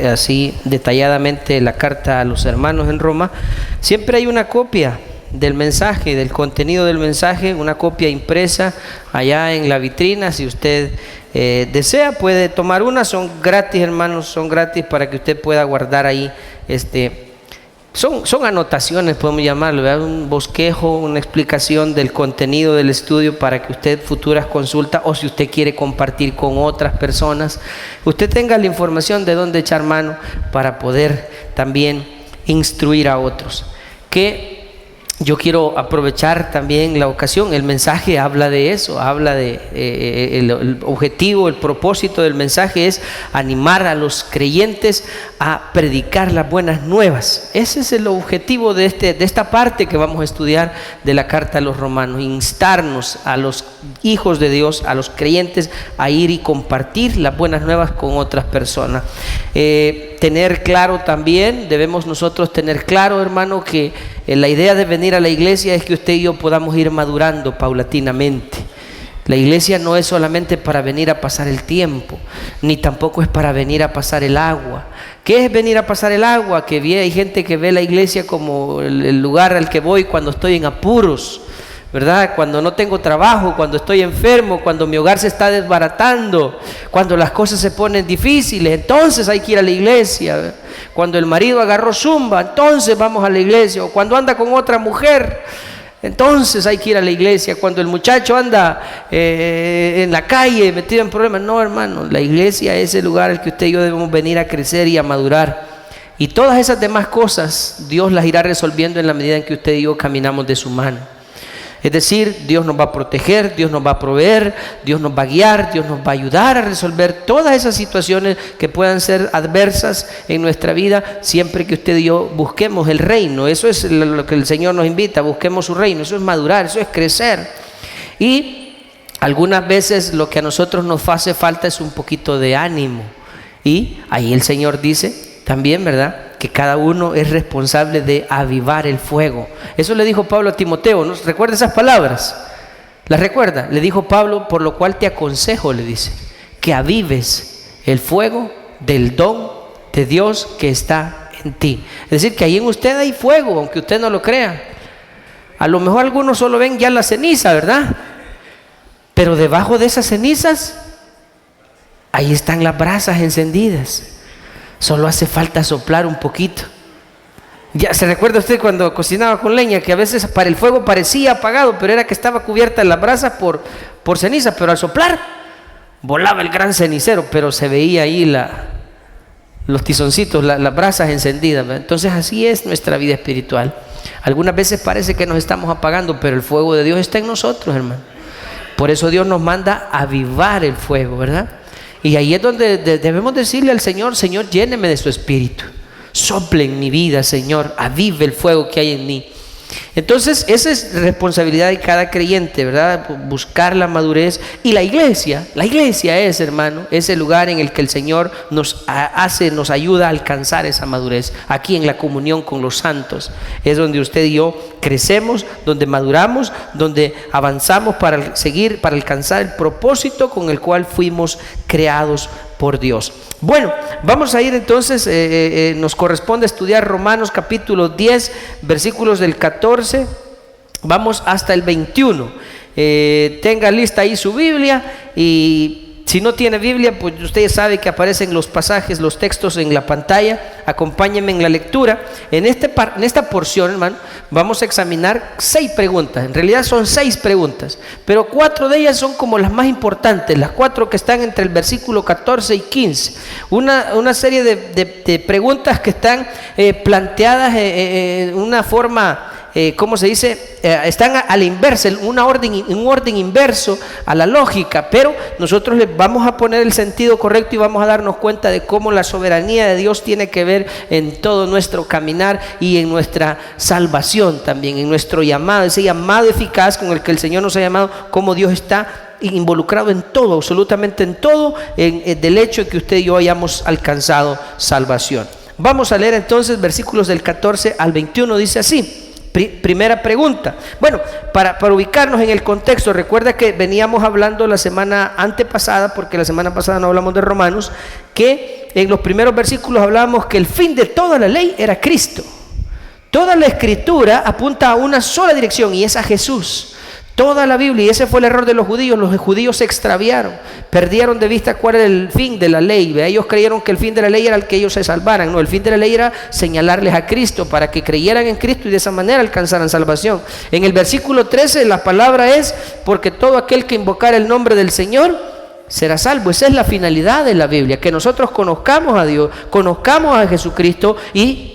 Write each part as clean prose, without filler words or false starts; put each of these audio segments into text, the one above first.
así detalladamente la carta a los hermanos en Roma, siempre hay una copia del mensaje, del contenido del mensaje, una copia impresa allá en la vitrina. Si usted desea, puede tomar una. Son gratis, hermanos, son gratis para que usted pueda guardar ahí. Son anotaciones, podemos llamarlo, ¿verdad? Un bosquejo, una explicación del contenido del estudio para que usted futuras consultas, o si usted quiere compartir con otras personas, usted tenga la información de dónde echar mano para poder también instruir a otros. Que yo quiero aprovechar también la ocasión. El mensaje habla de eso, habla de el objetivo, el propósito del mensaje es animar a los creyentes a predicar las buenas nuevas. Ese es el objetivo de esta parte que vamos a estudiar de la carta a los romanos: instarnos a los hijos de Dios, a los creyentes, a ir y compartir las buenas nuevas con otras personas. Tener claro también, debemos nosotros tener claro, hermano, que la idea de venir a la iglesia es que usted y yo podamos ir madurando paulatinamente. La iglesia no es solamente para venir a pasar el tiempo, ni tampoco es para venir a pasar el agua. ¿Qué es venir a pasar el agua? Hay gente que ve la iglesia como el lugar al que voy cuando estoy en apuros, ¿verdad? Cuando no tengo trabajo, cuando estoy enfermo, cuando mi hogar se está desbaratando, cuando las cosas se ponen difíciles, entonces hay que ir a la iglesia, ¿verdad? Cuando el marido agarró zumba, entonces vamos a la iglesia. O cuando anda con otra mujer, entonces hay que ir a la iglesia. Cuando el muchacho anda en la calle metido en problemas. No, hermano, la iglesia es el lugar al que usted y yo debemos venir a crecer y a madurar. Y todas esas demás cosas Dios las irá resolviendo en la medida en que usted y yo caminamos de su mano. Es decir, Dios nos va a proteger, Dios nos va a proveer, Dios nos va a guiar, Dios nos va a ayudar a resolver todas esas situaciones que puedan ser adversas en nuestra vida, siempre que usted y yo busquemos el reino. Eso es lo que el Señor nos invita: busquemos su reino. Eso es madurar, eso es crecer. Y algunas veces lo que a nosotros nos hace falta es un poquito de ánimo. Y ahí el Señor dice también, ¿verdad?, que cada uno es responsable de avivar el fuego. Eso le dijo Pablo a Timoteo, ¿no? ¿Recuerda esas palabras? ¿Las recuerda? Le dijo Pablo: por lo cual te aconsejo, le dice, que avives el fuego del don de Dios que está en ti. Es decir, que ahí en usted hay fuego, aunque usted no lo crea. A lo mejor algunos solo ven ya la ceniza, ¿verdad? Pero debajo de esas cenizas, ahí están las brasas encendidas. Solo hace falta soplar un poquito. Ya se recuerda usted cuando cocinaba con leña, que a veces para el fuego parecía apagado, pero era que estaba cubierta la brasa por ceniza. Pero al soplar volaba el gran cenicero, pero se veía ahí los tizoncitos, las brasas encendidas, ¿verdad? Entonces así es nuestra vida espiritual. Algunas veces parece que nos estamos apagando, pero el fuego de Dios está en nosotros, hermano. Por eso Dios nos manda a avivar el fuego, ¿verdad? Y ahí es donde debemos decirle al Señor: Señor, lléneme de su espíritu, sople en mi vida, Señor, avive el fuego que hay en mí. Entonces esa es responsabilidad de cada creyente, ¿verdad? Buscar la madurez. Y la iglesia es, hermano, es el lugar en el que el Señor nos ayuda a alcanzar esa madurez. Aquí en la comunión con los santos es donde usted y yo crecemos, donde maduramos, donde avanzamos para alcanzar el propósito con el cual fuimos creados por Dios. Bueno, vamos a ir entonces, nos corresponde estudiar Romanos capítulo 10, versículos del 14, vamos hasta el 21. Tenga lista ahí su Biblia, y si no tiene Biblia, pues usted sabe que aparecen los pasajes, los textos en la pantalla. Acompáñenme en la lectura. En esta porción, hermano, vamos a examinar 6 preguntas. En realidad son 6 preguntas, pero 4 de ellas son como las más importantes, las 4 que están entre el versículo 14 y 15. Una serie de preguntas que están planteadas en una forma, ¿cómo se dice? Están a la inversa, en un orden inverso a la lógica, pero nosotros les vamos a poner el sentido correcto y vamos a darnos cuenta de cómo la soberanía de Dios tiene que ver en todo nuestro caminar y en nuestra salvación también, en nuestro llamado, ese llamado eficaz con el que el Señor nos ha llamado, cómo Dios está involucrado en todo, absolutamente en todo, del hecho de que usted y yo hayamos alcanzado salvación. Vamos a leer entonces versículos del 14 al 21, dice así. Primera pregunta. Bueno, para ubicarnos en el contexto, recuerda que veníamos hablando la semana antepasada, porque la semana pasada no hablamos de Romanos, que en los primeros versículos hablábamos que el fin de toda la ley era Cristo. Toda la Escritura apunta a una sola dirección, y es a Jesús. Toda la Biblia, y ese fue el error de los judíos se extraviaron, perdieron de vista cuál era el fin de la ley. Ellos creyeron que el fin de la ley era el que ellos se salvaran. No, el fin de la ley era señalarles a Cristo para que creyeran en Cristo y de esa manera alcanzaran salvación. En el versículo 13 la palabra es: porque todo aquel que invocara el nombre del Señor será salvo. Esa es la finalidad de la Biblia, que nosotros conozcamos a Dios, conozcamos a Jesucristo y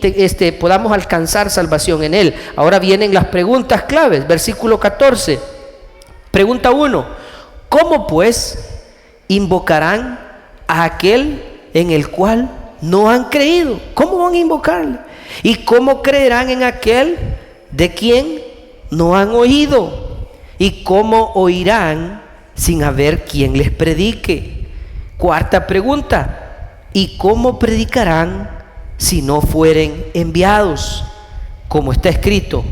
podamos alcanzar salvación en Él. Ahora vienen las preguntas claves. Versículo 14. Pregunta 1: ¿cómo pues invocarán a aquel en el cual no han creído? ¿Cómo van a invocarle? ¿Y cómo creerán en aquel de quien no han oído? ¿Y cómo oirán sin haber quien les predique? Cuarta pregunta: ¿y cómo predicarán si no fueren enviados? Como está escrito: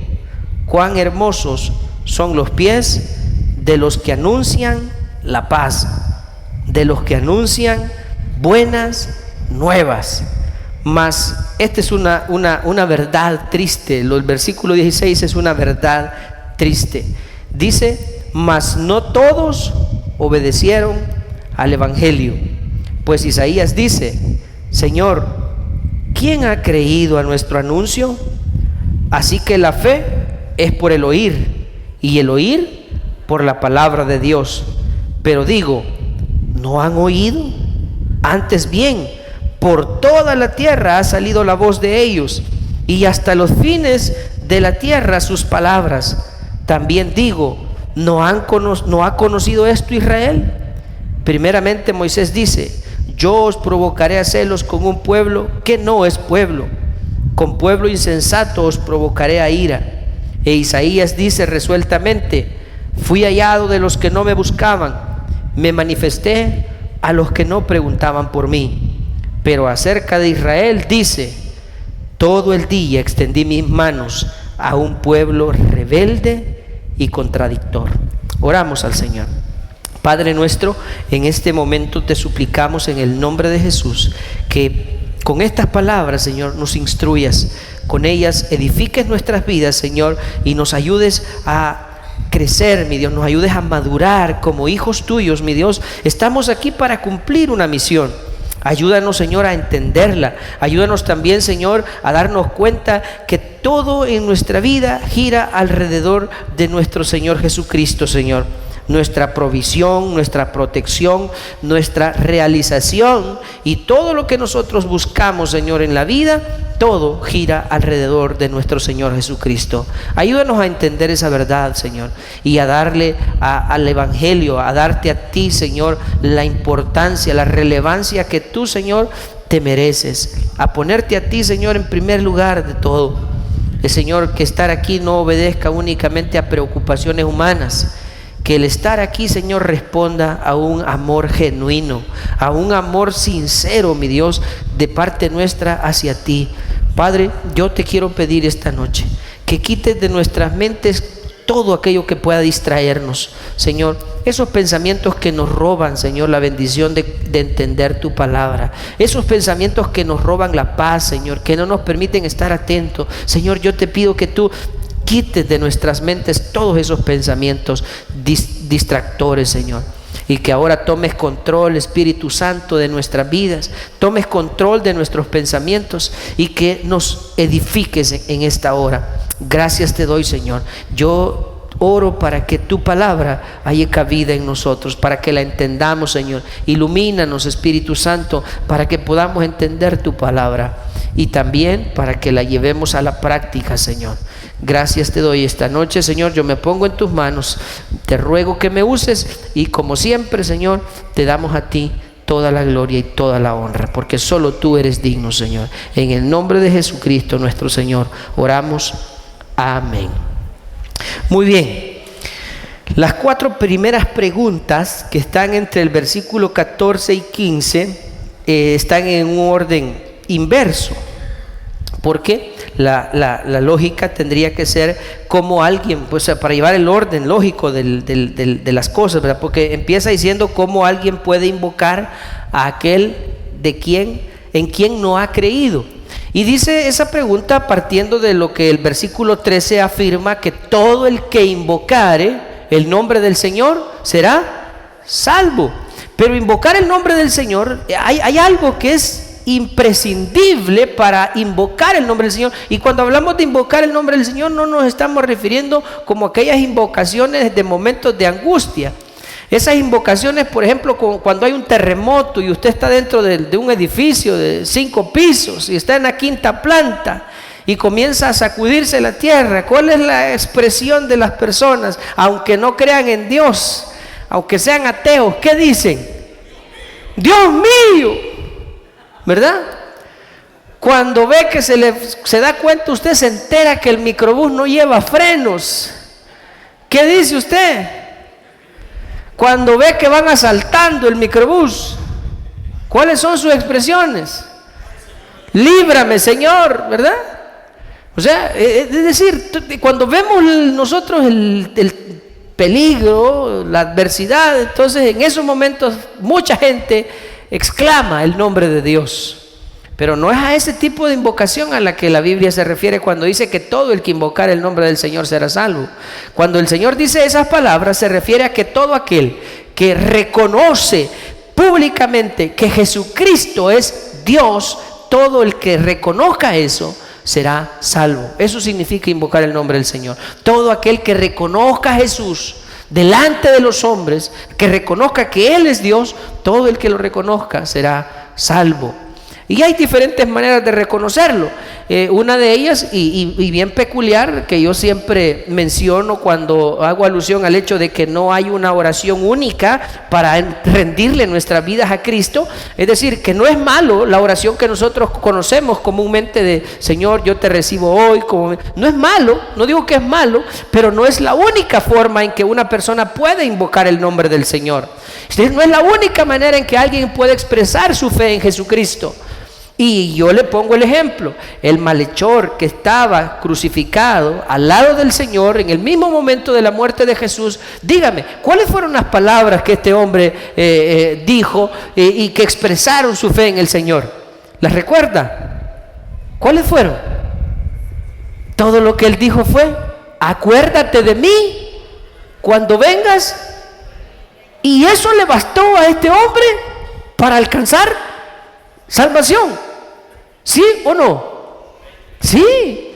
cuán hermosos son los pies de los que anuncian la paz, de los que anuncian buenas nuevas. Mas esta es una verdad triste. El versículo 16 es una verdad triste. Dice: mas no todos obedecieron al Evangelio. Pues Isaías dice: Señor, ¿quién ha creído a nuestro anuncio? Así que la fe es por el oír, y el oír por la palabra de Dios. Pero digo, ¿no han oído? Antes bien, por toda la tierra ha salido la voz de ellos, y hasta los fines de la tierra sus palabras. También digo, ¿no ha conocido esto Israel? Primeramente Moisés dice: yo os provocaré a celos con un pueblo que no es pueblo, con pueblo insensato os provocaré a ira. E Isaías dice resueltamente: fui hallado de los que no me buscaban, me manifesté a los que no preguntaban por mí. Pero acerca de Israel dice: todo el día extendí mis manos a un pueblo rebelde y contradictor. Oramos al Señor. Padre nuestro, en este momento te suplicamos en el nombre de Jesús que con estas palabras, Señor, nos instruyas, con ellas edifiques nuestras vidas, Señor, y nos ayudes a crecer, mi Dios, nos ayudes a madurar como hijos tuyos, mi Dios. Estamos aquí para cumplir una misión. Ayúdanos, Señor, a entenderla. Ayúdanos también, Señor, a darnos cuenta que todo en nuestra vida gira alrededor de nuestro Señor Jesucristo, Señor. Nuestra provisión, nuestra protección, nuestra realización y todo lo que nosotros buscamos, Señor, en la vida, todo gira alrededor de nuestro Señor Jesucristo. Ayúdanos a entender esa verdad, Señor, y a darle al Evangelio, a darte a ti, Señor, la importancia, la relevancia que tú, Señor, te mereces, a ponerte a ti, Señor, en primer lugar de todo. Señor, que estar aquí no obedezca únicamente a preocupaciones humanas, que el estar aquí, Señor, responda a un amor genuino, a un amor sincero, mi Dios, de parte nuestra hacia ti. Padre, yo te quiero pedir esta noche que quites de nuestras mentes todo aquello que pueda distraernos, Señor, esos pensamientos que nos roban, Señor, la bendición de entender tu palabra, esos pensamientos que nos roban la paz, Señor, que no nos permiten estar atentos. Señor, yo te pido que tú quites de nuestras mentes todos esos pensamientos distractores, Señor, y que ahora tomes control, Espíritu Santo, de nuestras vidas, tomes control de nuestros pensamientos y que nos edifiques en esta hora. Gracias te doy, Señor. Yo oro para que tu palabra haya cabida en nosotros, para que la entendamos, Señor. Ilumínanos, Espíritu Santo, para que podamos entender tu palabra y también para que la llevemos a la práctica, Señor. Gracias te doy esta noche, Señor. Yo me pongo en tus manos, te ruego que me uses y, como siempre, Señor, te damos a ti toda la gloria y toda la honra, porque solo tú eres digno, Señor. En el nombre de Jesucristo nuestro Señor oramos. Amén. Muy bien. Las 4 primeras preguntas que están entre el versículo 14 y 15 están en un orden inverso, porque la lógica tendría que ser como alguien, pues para llevar el orden lógico de las cosas, ¿verdad? Porque empieza diciendo cómo alguien puede invocar a aquel de quien en quien no ha creído. Y dice esa pregunta partiendo de lo que el versículo 13 afirma, que todo el que invocare el nombre del Señor será salvo. Pero invocar el nombre del Señor, hay algo que es imprescindible para invocar el nombre del Señor. Y cuando hablamos de invocar el nombre del Señor, no nos estamos refiriendo como aquellas invocaciones de momentos de angustia. Esas invocaciones, por ejemplo, cuando hay un terremoto y usted está dentro de un edificio de 5 pisos y está en la 5ª planta y comienza a sacudirse la tierra. ¿Cuál es la expresión de las personas? Aunque no crean en Dios, aunque sean ateos, ¿qué dicen? ¡Dios mío! ¿Verdad? Cuando ve que se da cuenta, usted se entera que el microbús no lleva frenos, ¿qué dice usted? Cuando ve que van asaltando el microbús, ¿cuáles son sus expresiones? Líbrame, Señor, ¿verdad? O sea, es decir, cuando vemos nosotros el peligro, la adversidad, entonces en esos momentos mucha gente exclama el nombre de Dios. Pero no es a ese tipo de invocación a la que la Biblia se refiere cuando dice que todo el que invocar el nombre del Señor será salvo. Cuando el Señor dice esas palabras, se refiere a que todo aquel que reconoce públicamente que Jesucristo es Dios, todo el que reconozca eso será salvo. Eso significa invocar el nombre del Señor. Todo aquel que reconozca a Jesús delante de los hombres, que reconozca que Él es Dios, todo el que lo reconozca será salvo. Y hay diferentes maneras de reconocerlo. Una de ellas, y bien peculiar, que yo siempre menciono cuando hago alusión al hecho de que no hay una oración única para rendirle nuestras vidas a Cristo, es decir, que no es malo la oración que nosotros conocemos comúnmente de Señor, yo te recibo hoy, no es malo, no digo que es malo, pero no es la única forma en que una persona puede invocar el nombre del Señor. No es la única manera en que alguien puede expresar su fe en Jesucristo. Y yo le pongo el ejemplo: el malhechor que estaba crucificado al lado del Señor en el mismo momento de la muerte de Jesús, dígame, ¿cuáles fueron las palabras que este hombre dijo y que expresaron su fe en el Señor? ¿Las recuerda? ¿Cuáles fueron? Todo lo que él dijo fue: acuérdate de mí cuando vengas. Y eso le bastó a este hombre para alcanzar salvación. ¿Sí o no? Sí.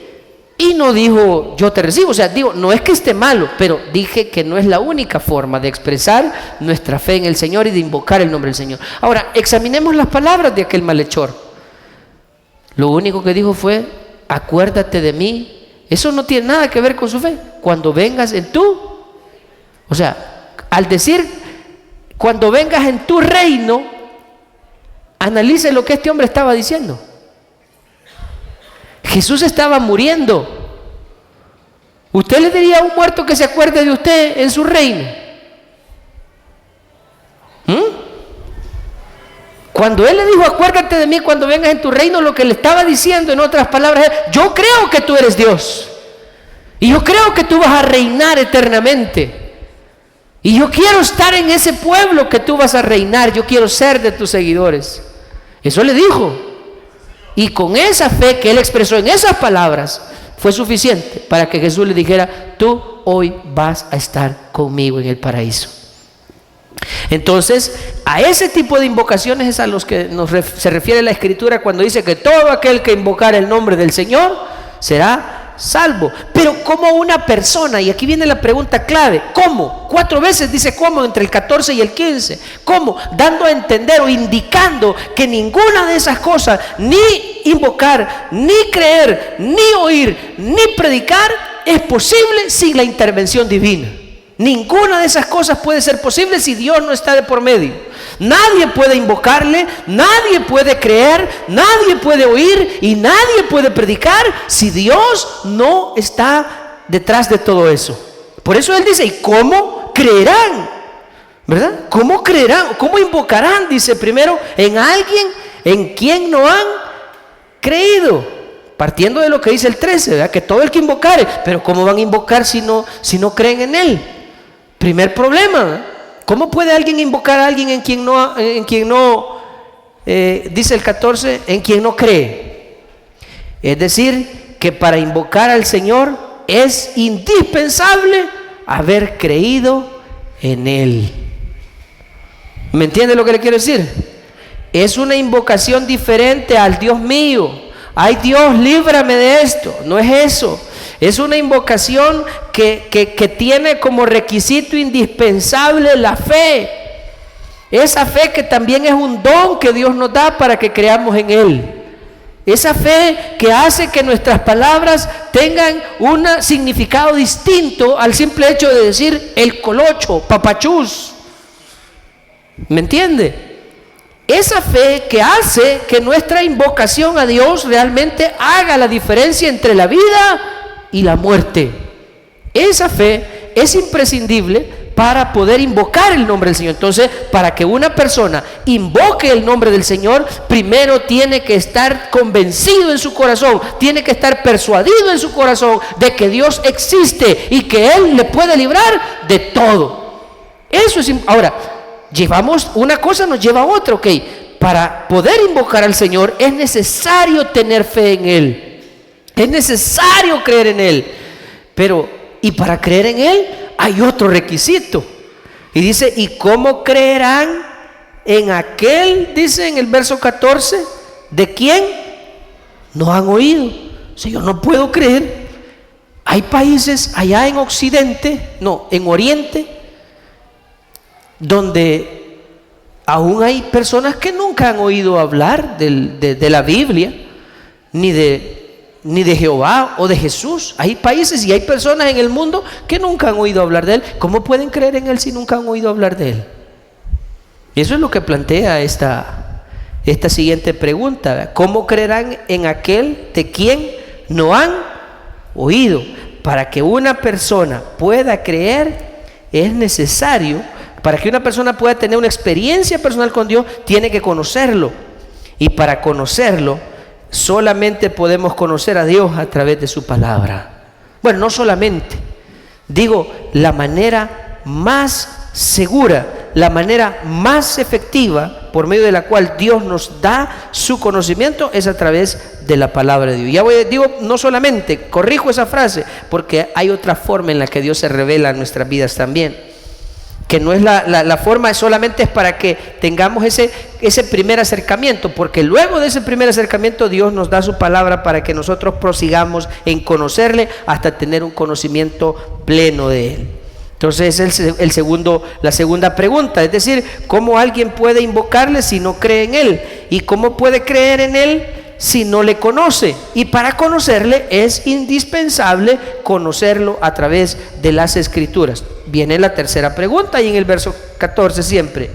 Y no dijo yo te recibo. O sea, digo, no es que esté malo, pero dije que no es la única forma de expresar nuestra fe en el Señor y de invocar el nombre del Señor. Ahora, examinemos las palabras de aquel malhechor. Lo único que dijo fue: acuérdate de mí. Eso no tiene nada que ver con su fe. Cuando vengas en tú. O sea, al decir cuando vengas en tu reino, analice lo que este hombre estaba diciendo. Jesús estaba muriendo. ¿Usted le diría a un muerto que se acuerde de usted en su reino? Cuando él le dijo acuérdate de mí cuando vengas en tu reino, lo que le estaba diciendo en otras palabras es: yo creo que tú eres Dios y yo creo que tú vas a reinar eternamente. Y yo quiero estar en ese pueblo que tú vas a reinar. Yo quiero ser de tus seguidores. Eso le dijo. Y con esa fe que él expresó en esas palabras, fue suficiente para que Jesús le dijera: tú hoy vas a estar conmigo en el paraíso. Entonces, a ese tipo de invocaciones es a los que se refiere la Escritura cuando dice que todo aquel que invocar el nombre del Señor será salvo. Pero como una persona, y aquí viene la pregunta clave: ¿cómo? 4 veces dice cómo entre el 14 y el 15. ¿Cómo? Dando a entender o indicando que ninguna de esas cosas, ni invocar, ni creer, ni oír, ni predicar, es posible sin la intervención divina. Ninguna de esas cosas puede ser posible si Dios no está de por medio. Nadie puede invocarle, nadie puede creer, nadie puede oír y nadie puede predicar si Dios no está detrás de todo eso. Por eso él dice: ¿y cómo creerán? ¿Verdad? ¿Cómo creerán? ¿Cómo invocarán? Dice primero en alguien en quien no han creído. Partiendo de lo que dice el 13, ¿verdad? Que todo el que invocare. Pero ¿cómo van a invocar si no creen en él? Primer problema, ¿verdad? ¿Cómo puede alguien invocar a alguien en quien no dice el 14, en quien no cree. Es decir, que para invocar al Señor es indispensable haber creído en Él. ¿Me entiende lo que le quiero decir? Es una invocación diferente al Dios mío. Ay Dios, líbrame de esto. No es eso. Es una invocación que tiene como requisito indispensable la fe. Esa fe que también es un don que Dios nos da para que creamos en Él. Esa fe que hace que nuestras palabras tengan un significado distinto al simple hecho de decir el colocho, papachús. ¿Me entiende? Esa fe que hace que nuestra invocación a Dios realmente haga la diferencia entre la vida y la muerte. Esa fe es imprescindible para poder invocar el nombre del Señor. Entonces, para que una persona invoque el nombre del Señor, primero tiene que estar convencido en su corazón, tiene que estar persuadido en su corazón de que Dios existe y que Él le puede librar de todo. Eso es. Ahora, llevamos una cosa, nos lleva a otra, ok. Para poder invocar al Señor es necesario tener fe en Él, es necesario creer en Él, pero, y para creer en Él hay otro requisito, y dice, ¿y cómo creerán en aquel, dice en el verso 14, de quien no han oído? Si yo no puedo creer, hay países allá en Occidente, no, en Oriente, donde aún hay personas que nunca han oído hablar de la Biblia, ni de Jehová o de Jesús. Hay países y hay personas en el mundo que nunca han oído hablar de Él. ¿Cómo pueden creer en Él si nunca han oído hablar de Él? Eso es lo que plantea esta siguiente pregunta. ¿Cómo creerán en aquel de quien no han oído? Para que una persona pueda creer es necesario, para que una persona pueda tener una experiencia personal con Dios, tiene que conocerlo. Y para conocerlo, solamente podemos conocer a Dios a través de su palabra. Bueno, no solamente, digo, la manera más segura, la manera más efectiva por medio de la cual Dios nos da su conocimiento es a través de la palabra de Dios. Digo, no solamente, corrijo esa frase, porque hay otra forma en la que Dios se revela en nuestras vidas también, que no es la forma, solamente es para que tengamos ese primer acercamiento, porque luego de ese primer acercamiento Dios nos da su palabra para que nosotros prosigamos en conocerle hasta tener un conocimiento pleno de Él. Entonces es la segunda pregunta, es decir, ¿cómo alguien puede invocarle si no cree en Él? ¿Y cómo puede creer en Él si no le conoce? Y para conocerle es indispensable conocerlo a través de las Escrituras. Viene la tercera pregunta y en el verso 14 siempre.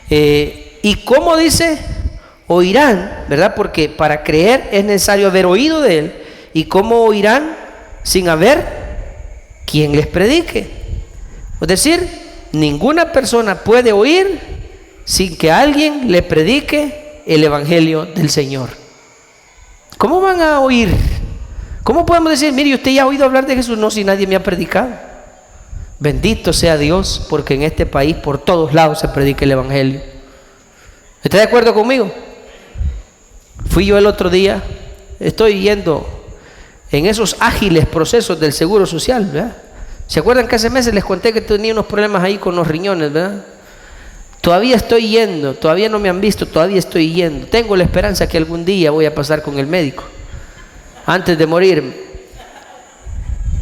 ¿Y cómo dice? Oirán, ¿verdad? Porque para creer es necesario haber oído de Él. ¿Y cómo oirán sin haber quien les predique? Es decir, ninguna persona puede oír sin que alguien le predique el evangelio del Señor. ¿Cómo van a oír? ¿Cómo podemos decir, mire, usted ya ha oído hablar de Jesús? No, si nadie me ha predicado. Bendito sea Dios, porque en este país por todos lados se predica el evangelio. ¿Está de acuerdo conmigo? Fui yo el otro día, estoy yendo en esos ágiles procesos del Seguro Social, ¿verdad? ¿Se acuerdan que hace meses les conté que tenía unos problemas ahí con los riñones, verdad? Todavía estoy yendo, todavía no me han visto, todavía estoy yendo. Tengo la esperanza que algún día voy a pasar con el médico antes de morirme.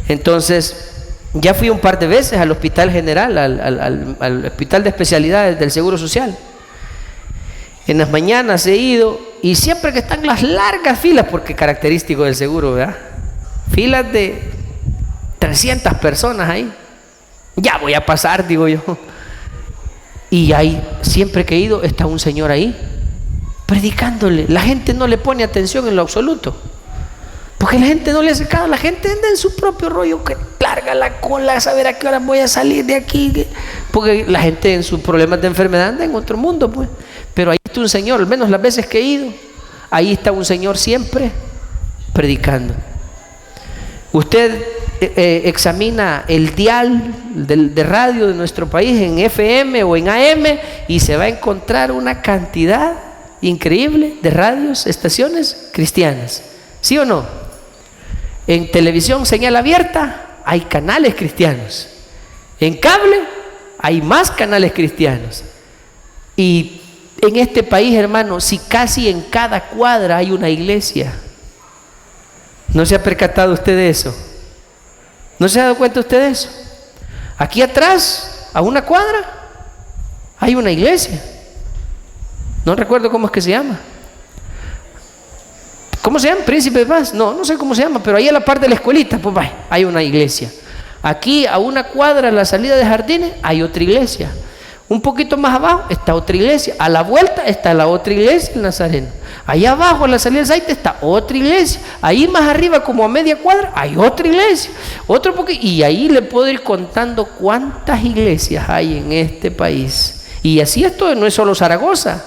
Entonces, ya fui un par de veces al Hospital General, al Hospital de Especialidades del Seguro Social. En las mañanas he ido y siempre que están las largas filas, porque es característico del seguro, ¿verdad? Filas de 300 personas ahí. Ya voy a pasar, digo yo. Y ahí, siempre que he ido, está un señor ahí predicándole. La gente no le pone atención en lo absoluto, porque la gente no le hace caso. La gente anda en su propio rollo, que larga la cola a saber a qué hora voy a salir de aquí, porque la gente en sus problemas de enfermedad anda en otro mundo, pues. Pero ahí está un señor, al menos las veces que he ido, ahí está un señor siempre predicando. Usted examina el dial de radio de nuestro país en FM o en AM y se va a encontrar una cantidad increíble de radios, estaciones cristianas. ¿Sí o no? En televisión, señal abierta, hay canales cristianos. En cable, hay más canales cristianos. Y en este país, hermano, si casi en cada cuadra hay una iglesia. ¿No se ha percatado usted de eso? ¿No se ha dado cuenta usted de eso? Aquí atrás, a una cuadra, hay una iglesia. No recuerdo cómo es que se llama. ¿Cómo se llama? ¿Príncipe de Paz? No sé cómo se llama, pero ahí a la par de la escuelita, pues vaya, hay una iglesia. Aquí a una cuadra, a la salida de Jardines, hay otra iglesia. Un poquito más abajo está otra iglesia. A la vuelta está la otra iglesia, el Nazareno. Allá abajo, a la salida del Saite, está otra iglesia. Ahí más arriba, como a media cuadra, hay otra iglesia. Otro poquito, y ahí le puedo ir contando cuántas iglesias hay en este país. Y así esto no es solo Zaragoza.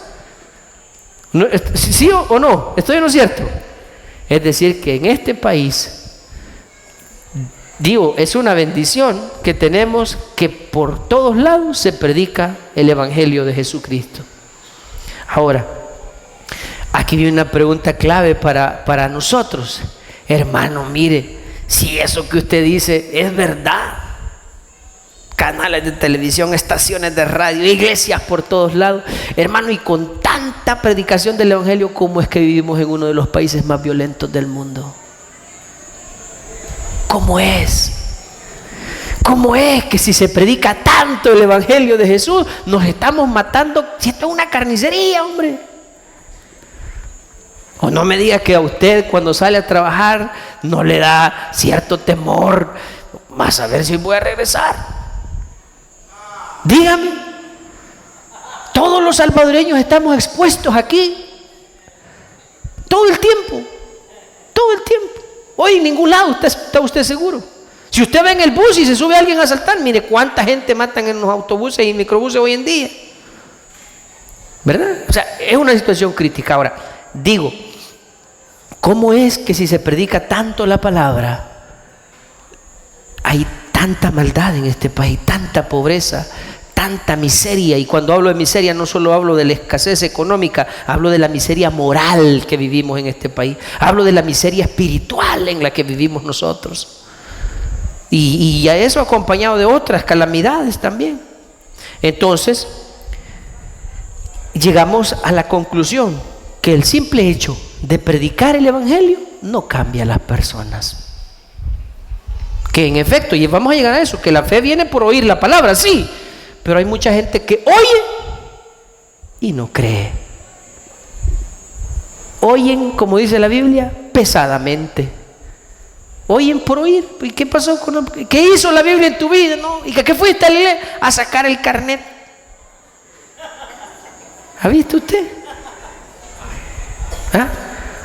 No, ¿sí o no? ¿Estoy en lo cierto? Es decir, que en este país, digo, es una bendición que tenemos que por todos lados se predica el Evangelio de Jesucristo. Ahora, aquí viene una pregunta clave para nosotros. Hermano, mire, si eso que usted dice es verdad, canales de televisión, estaciones de radio, iglesias por todos lados, hermano, y con tanta predicación del Evangelio, ¿cómo es que vivimos en uno de los países más violentos del mundo? ¿Cómo es? ¿Cómo es que si se predica tanto el Evangelio de Jesús, nos estamos matando? Si esto es una carnicería, hombre. O no me diga que a usted cuando sale a trabajar no le da cierto temor, más a ver si voy a regresar. Dígame, todos los salvadoreños estamos expuestos aquí todo el tiempo. Hoy en ningún lado está usted seguro. Si usted ve en el bus y se sube alguien a asaltar, mire cuánta gente matan en los autobuses y microbuses hoy en día, ¿verdad? O sea, es una situación crítica. Ahora, digo, ¿cómo es que si se predica tanto la palabra, hay tanta maldad en este país, tanta pobreza, tanta miseria? Y cuando hablo de miseria no solo hablo de la escasez económica, hablo de la miseria moral que vivimos en este país, hablo de la miseria espiritual en la que vivimos nosotros, y a eso acompañado de otras calamidades también. Entonces llegamos a la conclusión que el simple hecho de predicar el Evangelio no cambia a las personas. Que en efecto, y vamos a llegar a eso, que la fe viene por oír la palabra, sí, pero hay mucha gente que oye y no cree. Oyen, como dice la Biblia, pesadamente. Oyen por oír. ¿Y qué pasó con qué hizo la Biblia en tu vida? ¿No? ¿Y qué fuiste a leer? A sacar el carnet. ¿Ha visto usted? ¿Ah?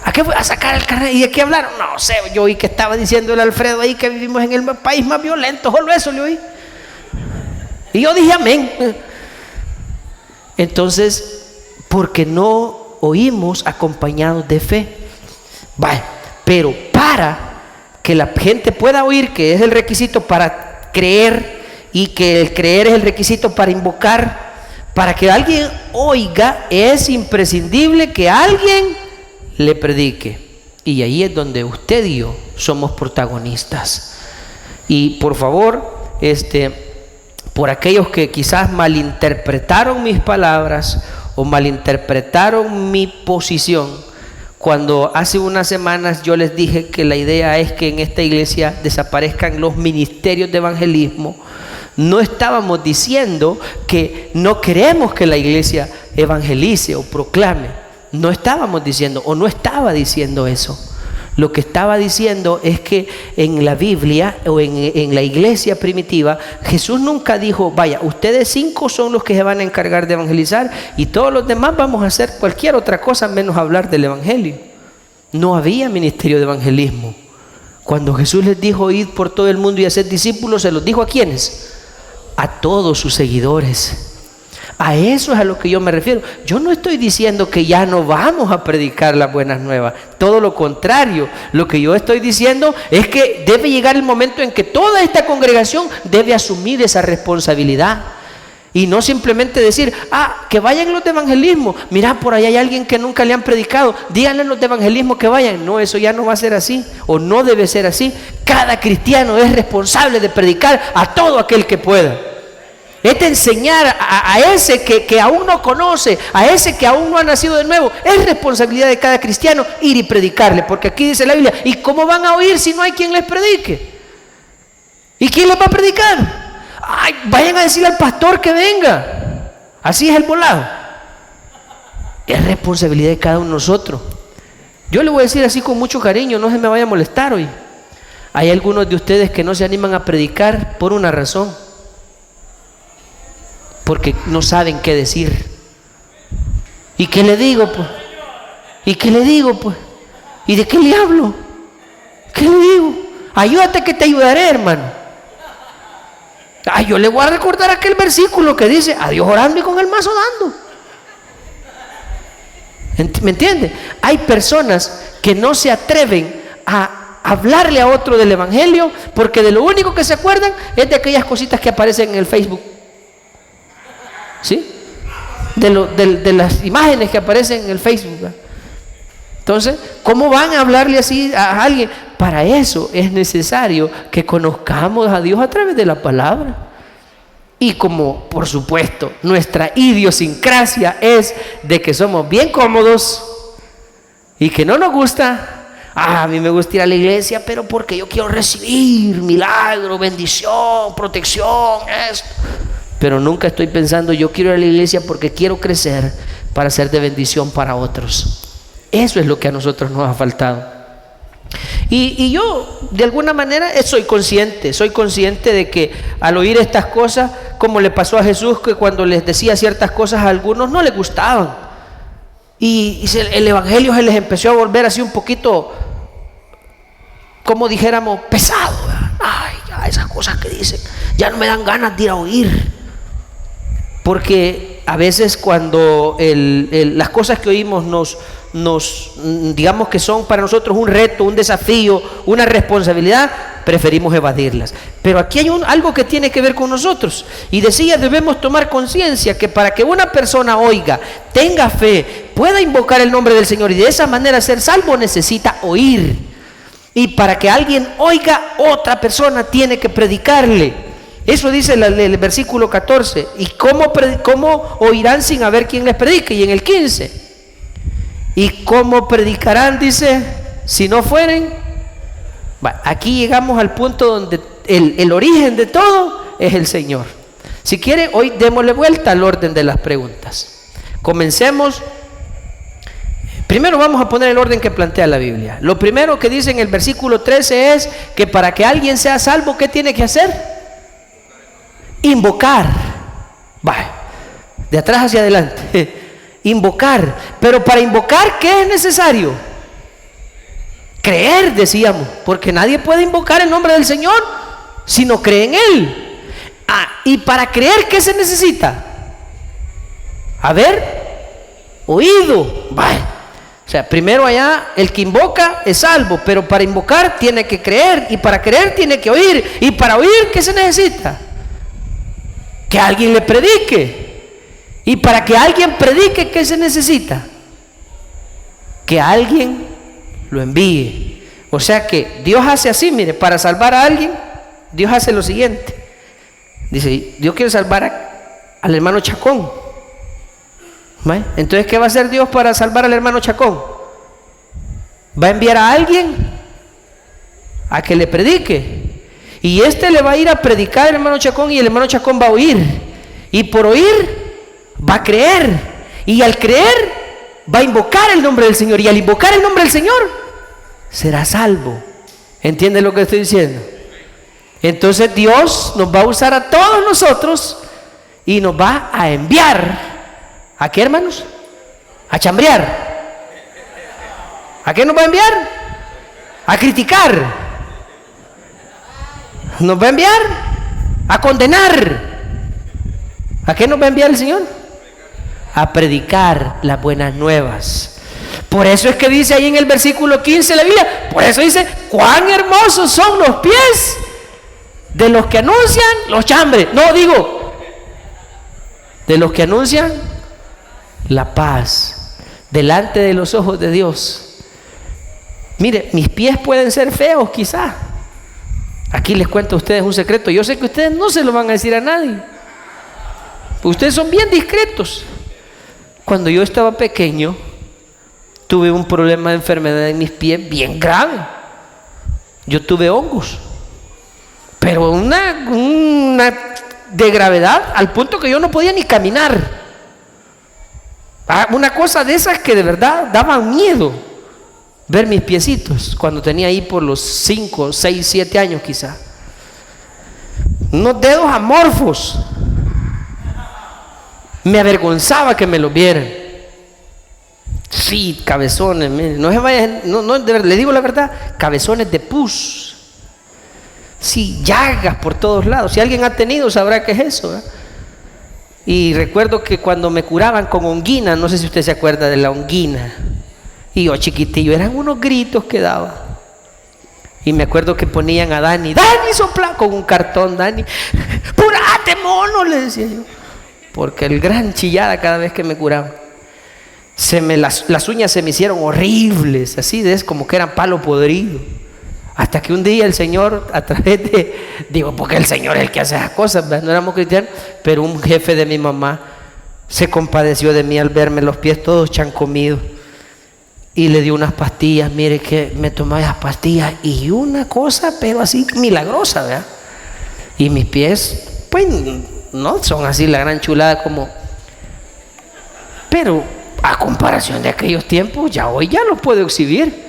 ¿A qué fue? A sacar el carnet. ¿Y de qué hablaron? No sé, yo oí que estaba diciendo el Alfredo ahí que vivimos en el país más violento, solo eso le oí. Y yo dije amén. Entonces, porque no oímos acompañados de fe. Vale, pero para que la gente pueda oír, que es el requisito para creer, y que el creer es el requisito para invocar, para que alguien oiga, es imprescindible que alguien le predique. Y ahí es donde usted y yo somos protagonistas. Y por favor, por aquellos que quizás malinterpretaron mis palabras o malinterpretaron mi posición, cuando hace unas semanas yo les dije que la idea es que en esta iglesia desaparezcan los ministerios de evangelismo, no estábamos diciendo que no queremos que la iglesia evangelice o proclame. No estábamos diciendo, o no estaba diciendo eso. Lo que estaba diciendo es que en la Biblia o en la iglesia primitiva, Jesús nunca dijo, vaya, ustedes 5 son los que se van a encargar de evangelizar y todos los demás vamos a hacer cualquier otra cosa menos hablar del evangelio. No había ministerio de evangelismo. Cuando Jesús les dijo, id por todo el mundo y hacer discípulos, ¿se los dijo a quiénes? A todos sus seguidores. A eso es a lo que yo me refiero. Yo no estoy diciendo que ya no vamos a predicar las buenas nuevas. Todo lo contrario. Lo que yo estoy diciendo es que debe llegar el momento en que toda esta congregación debe asumir esa responsabilidad. Y no simplemente decir, que vayan los de evangelismo. Mira, por ahí hay alguien que nunca le han predicado. Díganle a los de evangelismo que vayan. No, eso ya no va a ser así. O no debe ser así. Cada cristiano es responsable de predicar a todo aquel que pueda. Es de enseñar a ese que aún no conoce, a ese que aún no ha nacido de nuevo. Es responsabilidad de cada cristiano ir y predicarle. Porque aquí dice la Biblia, ¿y cómo van a oír si no hay quien les predique? ¿Y quién les va a predicar? Vayan a decirle al pastor que venga. Así es el volado. Es responsabilidad de cada uno de nosotros. Yo le voy a decir así con mucho cariño, no se me vaya a molestar hoy. Hay algunos de ustedes que no se animan a predicar por una razón: porque no saben qué decir. ¿Y qué le digo, pues? ¿Y qué le digo, pues? ¿Y de qué le hablo? ¿Qué le digo? Ayúdate que te ayudaré, hermano. Yo le voy a recordar aquel versículo que dice: a Dios orando y con el mazo dando. ¿Me entiende? Hay personas que no se atreven a hablarle a otro del evangelio porque de lo único que se acuerdan es de aquellas cositas que aparecen en el Facebook. ¿Sí? De las imágenes que aparecen en el Facebook, ¿verdad? Entonces, ¿cómo van a hablarle así a alguien? Para eso es necesario que conozcamos a Dios a través de la palabra. Y como, por supuesto, nuestra idiosincrasia es de que somos bien cómodos y que no nos gusta. A mí me gusta ir a la iglesia, pero porque yo quiero recibir milagro, bendición, protección, esto. Pero nunca estoy pensando, yo quiero ir a la iglesia porque quiero crecer para ser de bendición para otros. Eso es lo que a nosotros nos ha faltado. Y yo, de alguna manera, soy consciente de que al oír estas cosas, como le pasó a Jesús, que cuando les decía ciertas cosas a algunos no les gustaban. Y el evangelio se les empezó a volver así un poquito, como dijéramos, pesado. Ya esas cosas que dicen, ya no me dan ganas de ir a oír. Porque a veces cuando las cosas que oímos nos digamos que son para nosotros un reto, un desafío, una responsabilidad, preferimos evadirlas. Pero aquí hay algo que tiene que ver con nosotros. Y decía, debemos tomar conciencia que para que una persona oiga, tenga fe, pueda invocar el nombre del Señor y de esa manera ser salvo, necesita oír. Y para que alguien oiga, otra persona tiene que predicarle. Eso dice el versículo 14. ¿Y cómo oirán sin haber quien les predique? Y en el 15. ¿Y cómo predicarán? Dice, si no fueren. Aquí llegamos al punto donde el origen de todo es el Señor. Si quiere, hoy démosle vuelta al orden de las preguntas. Comencemos. Primero vamos a poner el orden que plantea la Biblia. Lo primero que dice en el versículo 13 es que para que alguien sea salvo, ¿qué tiene que hacer? Invocar. De atrás hacia adelante. Invocar. Pero para invocar, ¿qué es necesario? Creer, decíamos. Porque nadie puede invocar el nombre del Señor si no cree en Él. Y para creer, ¿qué se necesita? Oído. O sea, primero allá, el que invoca es salvo, pero para invocar tiene que creer, y para creer tiene que oír, y para oír, ¿qué se necesita? Que alguien le predique. Y para que alguien predique, ¿qué se necesita? Que alguien lo envíe. O sea que Dios hace así, mire, para salvar a alguien, Dios hace lo siguiente. Dice, Dios quiere salvar al hermano Chacón. Entonces, ¿qué va a hacer Dios para salvar al hermano Chacón? Va a enviar a alguien a que le predique. Y le va a ir a predicar al hermano Chacón, y el hermano Chacón va a oír. Y por oír va a creer. Y al creer va a invocar el nombre del Señor. Y al invocar el nombre del Señor será salvo. ¿Entiende lo que estoy diciendo? Entonces Dios nos va a usar a todos nosotros y nos va a enviar. ¿A qué, hermanos? A chambrear. ¿A qué nos va a enviar? A criticar. Nos va a enviar a condenar. ¿A qué nos va a enviar el Señor? A predicar las buenas nuevas. Por eso es que dice ahí en el versículo 15 de la Biblia, por eso dice, cuán hermosos son los pies de los que anuncian los chambres. No, digo, de los que anuncian la paz delante de los ojos de Dios. Mire, mis pies pueden ser feos quizás. Aquí les cuento a ustedes un secreto. Yo sé que ustedes no se lo van a decir a nadie. Ustedes son bien discretos. Cuando yo estaba pequeño, tuve un problema de enfermedad en mis pies bien grave. Yo tuve hongos, pero una de gravedad al punto que yo no podía ni caminar. Una cosa de esas que de verdad daban miedo ver mis piecitos cuando tenía ahí por los 5, 6, 7 años quizá. Unos dedos amorfos. Me avergonzaba que me los vieran. Sí, cabezones, no se vayan, no, le digo la verdad, cabezones de pus. Sí, llagas por todos lados. Si alguien ha tenido, sabrá qué es eso, ¿eh? Y recuerdo que cuando me curaban con onguina, no sé si usted se acuerda de la onguina, y yo chiquitillo, eran unos gritos que daba. Y me acuerdo que ponían a Dani sopla con un cartón, Dani, ¡purate, mono!, le decía yo, porque el gran chillada cada vez que me curaban. Las uñas se me hicieron horribles, así como que eran palo podrido. Hasta que un día el Señor, a través digo, porque el Señor es el que hace esas cosas, ¿verdad? No éramos cristianos, pero un jefe de mi mamá se compadeció de mí al verme los pies todos chancomidos y le dio unas pastillas. Mire que me tomaba esas pastillas y una cosa, pero así milagrosa, ¿verdad? Y mis pies, pues no son así la gran chulada como, pero a comparación de aquellos tiempos, ya hoy ya los puedo exhibir.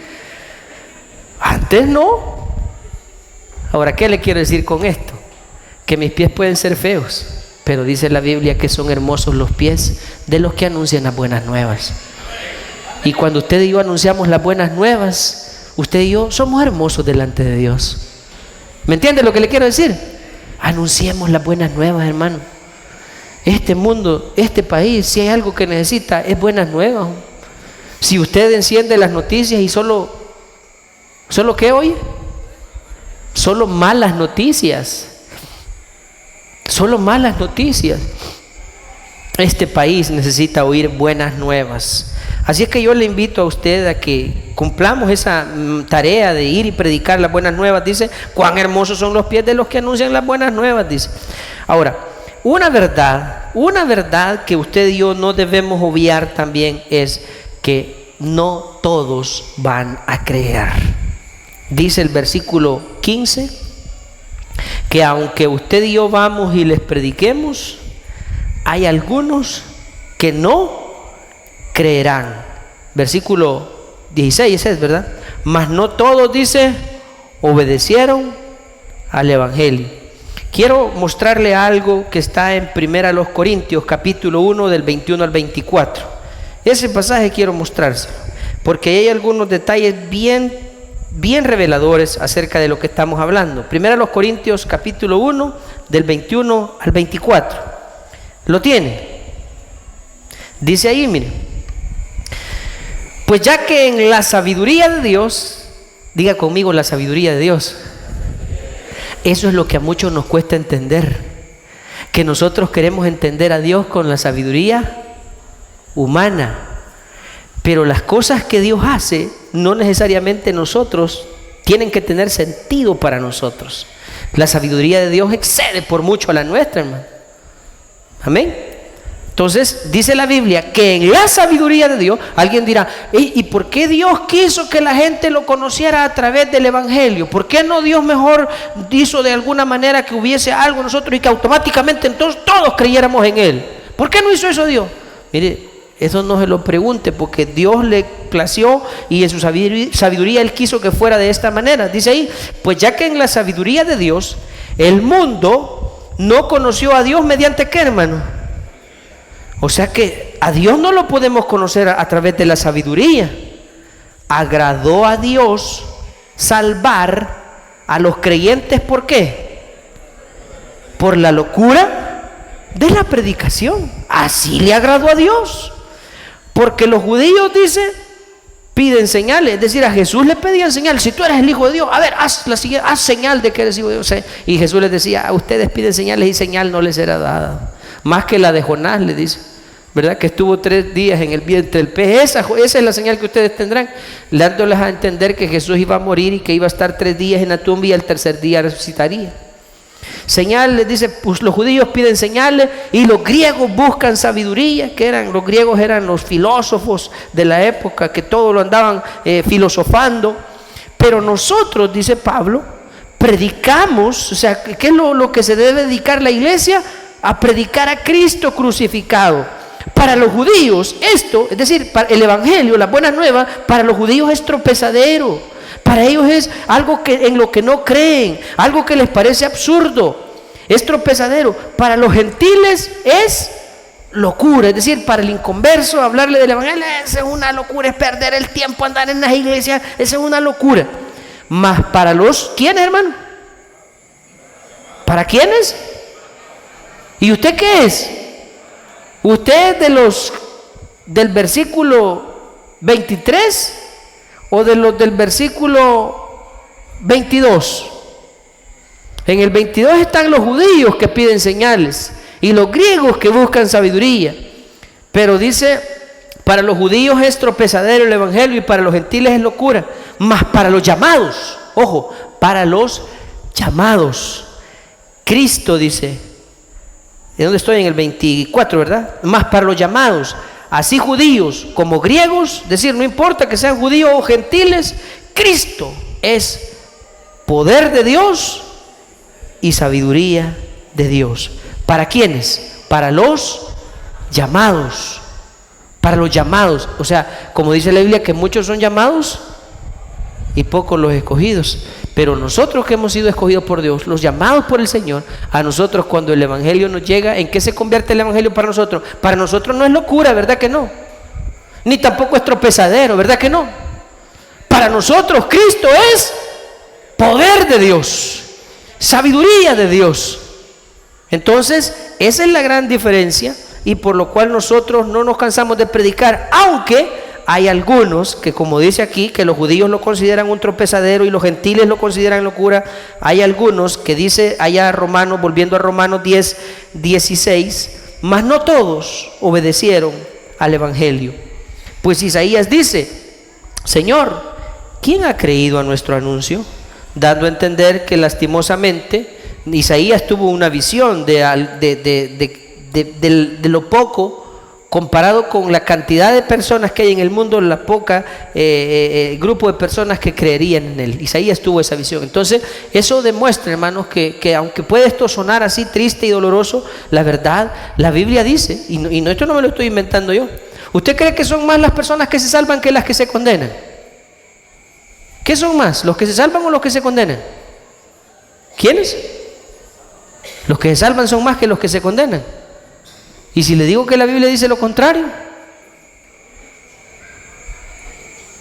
Antes no. Ahora, ¿qué le quiero decir con esto? Que mis pies pueden ser feos, pero dice la Biblia que son hermosos los pies de los que anuncian las buenas nuevas. Y cuando usted y yo anunciamos las buenas nuevas, usted y yo somos hermosos delante de Dios. ¿Me entiende lo que le quiero decir? Anunciemos las buenas nuevas, hermano. Este mundo, este país, si hay algo que necesita, es buenas nuevas. Si usted enciende las noticias y ¿solo qué oye? Solo malas noticias. Solo malas noticias. Este país necesita oír buenas nuevas. Así es que yo le invito a usted a que cumplamos esa tarea de ir y predicar las buenas nuevas. Dice, cuán hermosos son los pies de los que anuncian las buenas nuevas, dice. Ahora, una verdad que usted y yo no debemos obviar también es que no todos van a creer. Dice el versículo 15 que aunque usted y yo vamos y les prediquemos, hay algunos que no creerán. Versículo 16 es, ¿verdad? Mas no todos, dice, obedecieron al evangelio. Quiero mostrarle algo que está en 1 Corintios capítulo 1 del 21 al 24. Ese pasaje quiero mostrárselo porque hay algunos detalles bien reveladores acerca de lo que estamos hablando. 1 Corintios capítulo 1 del 21 al 24. ¿Lo tiene? Dice ahí, mire, pues ya que en la sabiduría de Dios, diga conmigo, la sabiduría de Dios. Eso es lo que a muchos nos cuesta entender, que nosotros queremos entender a Dios con la sabiduría humana, pero las cosas que Dios hace no necesariamente nosotros tienen que tener sentido para nosotros. La sabiduría de Dios excede por mucho a la nuestra, hermano. Amén. Entonces dice la Biblia que en la sabiduría de Dios, alguien dirá, ¿y por qué Dios quiso que la gente lo conociera a través del evangelio? ¿Por qué no Dios mejor hizo de alguna manera que hubiese algo en nosotros y que automáticamente entonces todos creyéramos en Él? ¿Por qué no hizo eso Dios? Mire, eso no se lo pregunte, porque Dios le plació y en su sabiduría Él quiso que fuera de esta manera. Dice ahí, pues ya que en la sabiduría de Dios el mundo no conoció a Dios mediante ¿qué, hermano? O sea que a Dios no lo podemos conocer a través de la sabiduría. Agradó a Dios salvar a los creyentes, ¿por qué? Por la locura de la predicación. Así le agradó a Dios. Porque los judíos, dice, piden señales. Es decir, a Jesús le pedían señales. Si tú eres el Hijo de Dios, a ver, haz señal de que eres Hijo de Dios. Y Jesús les decía, a ustedes piden señales y señal no les será dada, más que la de Jonás, le dice, ¿verdad? Que estuvo 3 días en el vientre del pez. Esa es la señal que ustedes tendrán, dándoles a entender que Jesús iba a morir y que iba a estar 3 días en la tumba y al tercer día resucitaría. Señales, dice, pues los judíos piden señales y los griegos buscan sabiduría. Los griegos eran los filósofos de la época, que todo lo andaban filosofando. Pero nosotros, dice Pablo, predicamos, o sea, ¿qué es lo que se debe dedicar la iglesia? A predicar a Cristo crucificado. Para los judíos esto, es decir, para el evangelio, la buena nueva, para los judíos es tropezadero. Para ellos es algo en lo que no creen, algo que les parece absurdo, es tropezadero. Para los gentiles es locura, es decir, para el inconverso hablarle del evangelio, esa es una locura, es perder el tiempo andar en las iglesias, esa es una locura. Mas para los, ¿quiénes, hermano? ¿Para quiénes? ¿Y usted qué es? ¿Usted es del versículo 23 o de los del versículo 22? En el 22 están los judíos que piden señales y los griegos que buscan sabiduría. Pero dice, para los judíos es tropezadero el evangelio y para los gentiles es locura. Mas para los llamados, ojo, para los llamados, Cristo dice, ¿de dónde estoy? En el 24, ¿verdad? Mas para los llamados, así judíos como griegos, es decir, no importa que sean judíos o gentiles, Cristo es poder de Dios y sabiduría de Dios. ¿Para quiénes? Para los llamados. Para los llamados. O sea, como dice la Biblia, que muchos son llamados y pocos los escogidos. Pero nosotros que hemos sido escogidos por Dios, los llamados por el Señor, a nosotros cuando el evangelio nos llega, ¿en qué se convierte el evangelio para nosotros? Para nosotros no es locura, ¿verdad que no? Ni tampoco es tropezadero, ¿verdad que no? Para nosotros Cristo es poder de Dios, sabiduría de Dios. Entonces, esa es la gran diferencia y por lo cual nosotros no nos cansamos de predicar, aunque hay algunos que, como dice aquí, que los judíos lo consideran un tropezadero y los gentiles lo consideran locura. Hay algunos que dice allá Romanos, volviendo a Romanos 10, 16, mas no todos obedecieron al evangelio. Pues Isaías dice, Señor, ¿quién ha creído a nuestro anuncio? Dando a entender que lastimosamente Isaías tuvo una visión de lo poco comparado con la cantidad de personas que hay en el mundo, la poca grupo de personas que creerían en él. Isaías tuvo esa visión. Entonces eso demuestra, hermanos, que aunque puede esto sonar así triste y doloroso, la verdad, la Biblia dice, y no, esto no me lo estoy inventando yo. ¿Usted cree que son más las personas que se salvan que las que se condenan? ¿Qué son más, los que se salvan o los que se condenan? ¿Quiénes? Los que se salvan son más que los que se condenan. Y si le digo que la Biblia dice lo contrario,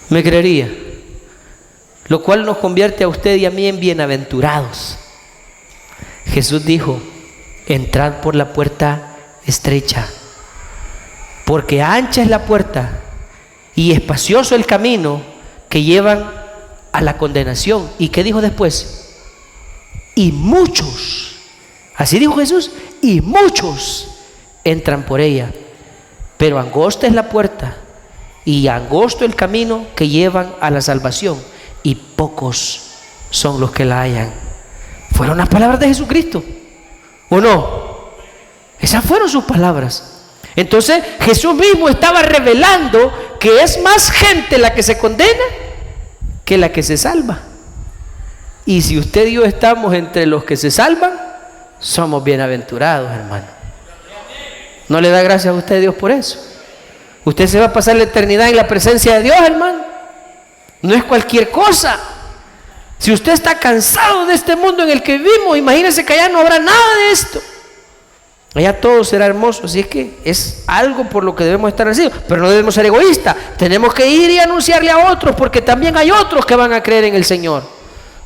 me creería. Lo cual nos convierte a usted y a mí en bienaventurados. Jesús dijo, entrad por la puerta estrecha, porque ancha es la puerta y espacioso el camino que llevan a la condenación. ¿Y qué dijo después? Y muchos, así dijo Jesús, y muchos entran por ella, pero angosta es la puerta y angosto el camino que llevan a la salvación y pocos son los que la hallan. Fueron las palabras de Jesucristo, ¿o no? Esas fueron sus palabras. Entonces Jesús mismo estaba revelando que es más gente la que se condena que la que se salva. Y si usted y yo estamos entre los que se salvan, somos bienaventurados, hermano. ¿No le da gracias a usted, Dios, por eso? Usted se va a pasar la eternidad en la presencia de Dios, hermano. No es cualquier cosa. Si usted está cansado de este mundo en el que vivimos, imagínese que allá no habrá nada de esto. Allá todo será hermoso. Así es que es algo por lo que debemos estar agradecidos. Pero no debemos ser egoístas. Tenemos que ir y anunciarle a otros, porque también hay otros que van a creer en el Señor.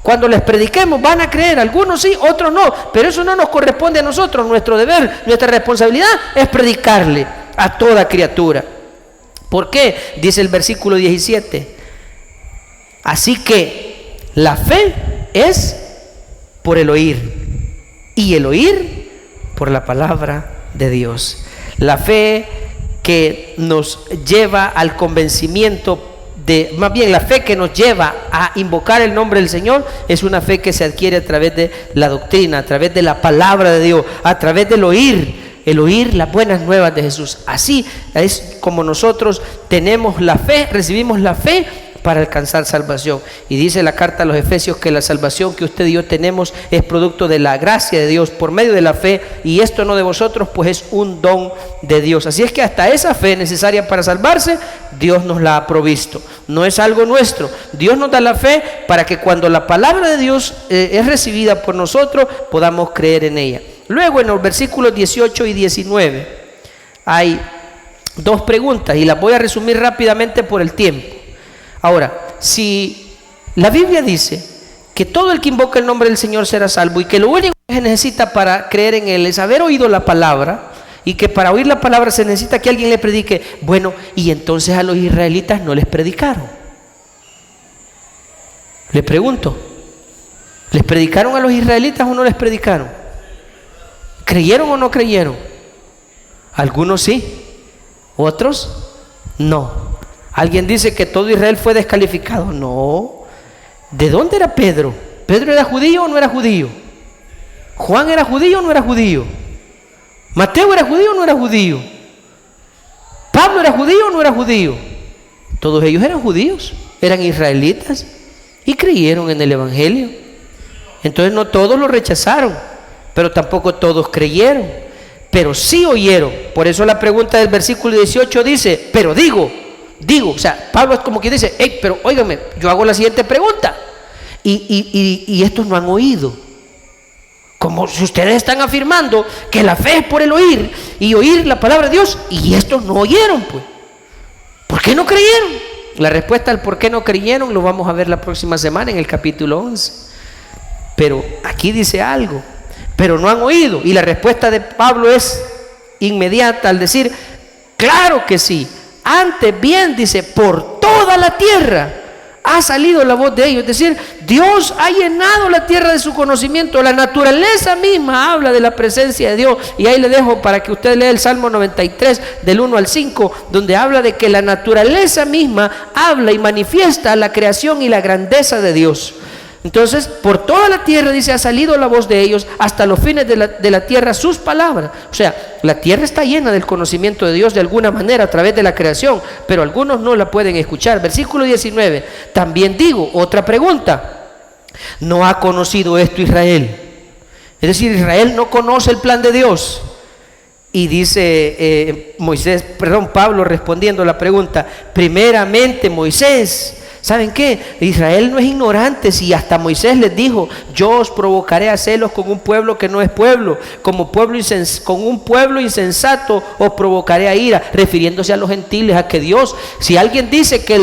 Cuando les prediquemos van a creer, algunos sí, otros no, pero eso no nos corresponde a nosotros. Nuestro deber, nuestra responsabilidad es predicarle a toda criatura. ¿Por qué? Dice el versículo 17, así que la fe es por el oír y el oír por la palabra de Dios. La fe que nos lleva al convencimiento más bien la fe que nos lleva a invocar el nombre del Señor, es una fe que se adquiere a través de la doctrina, a través de la palabra de Dios, a través del oír las buenas nuevas de Jesús. Así es como nosotros tenemos la fe, recibimos la fe para alcanzar salvación. Y dice la carta a los Efesios que la salvación que usted y yo tenemos es producto de la gracia de Dios por medio de la fe, y esto no de vosotros, pues es un don de Dios. Así es que hasta esa fe necesaria para salvarse, Dios nos la ha provisto, no es algo nuestro. Dios nos da la fe para que cuando la palabra de Dios es recibida por nosotros, podamos creer en ella. Luego en los versículos 18 y 19 hay dos preguntas y las voy a resumir rápidamente por el tiempo. Ahora, si la Biblia dice que todo el que invoca el nombre del Señor será salvo, y que lo único que se necesita para creer en Él es haber oído la palabra, y que para oír la palabra se necesita que alguien le predique, bueno, y entonces a los israelitas no les predicaron. Le pregunto, ¿les predicaron a los israelitas o no les predicaron? ¿Creyeron o no creyeron? Algunos sí, otros no. Alguien dice que todo Israel fue descalificado. No. ¿De dónde era Pedro? ¿Pedro era judío o no era judío? ¿Juan era judío o no era judío? ¿Mateo era judío o no era judío? ¿Pablo era judío o no era judío? Todos ellos eran judíos, eran israelitas y creyeron en el Evangelio. Entonces no todos lo rechazaron, pero tampoco todos creyeron, pero sí oyeron. Por eso la pregunta del versículo 18 dice, pero digo, o sea, Pablo es como quien dice, hey, pero óigame, yo hago la siguiente pregunta, y estos no han oído, como si ustedes están afirmando que la fe es por el oír, y oír la palabra de Dios, y estos no oyeron, pues, ¿por qué no creyeron? La respuesta al por qué no creyeron lo vamos a ver la próxima semana en el capítulo 11, pero aquí dice algo, pero no han oído, y la respuesta de Pablo es inmediata al decir, claro que sí. Antes bien, dice, por toda la tierra ha salido la voz de ellos. Es decir, Dios ha llenado la tierra de su conocimiento. La naturaleza misma habla de la presencia de Dios. Y ahí le dejo para que usted lea el Salmo 93 del 1 al 5, donde habla de que la naturaleza misma habla y manifiesta la creación y la grandeza de Dios. Entonces, por toda la tierra, dice, ha salido la voz de ellos, hasta los fines de la tierra sus palabras. O sea, la tierra está llena del conocimiento de Dios de alguna manera a través de la creación, pero algunos no la pueden escuchar. Versículo 19, también digo, otra pregunta, ¿no ha conocido esto Israel? Es decir, Israel no conoce el plan de Dios. Y dice Pablo respondiendo la pregunta, primeramente Moisés. ¿Saben qué? Israel no es ignorante, si hasta Moisés les dijo, yo os provocaré a celos con un pueblo que no es pueblo, con un pueblo insensato os provocaré a ira, refiriéndose a los gentiles, a que Dios, si alguien dice que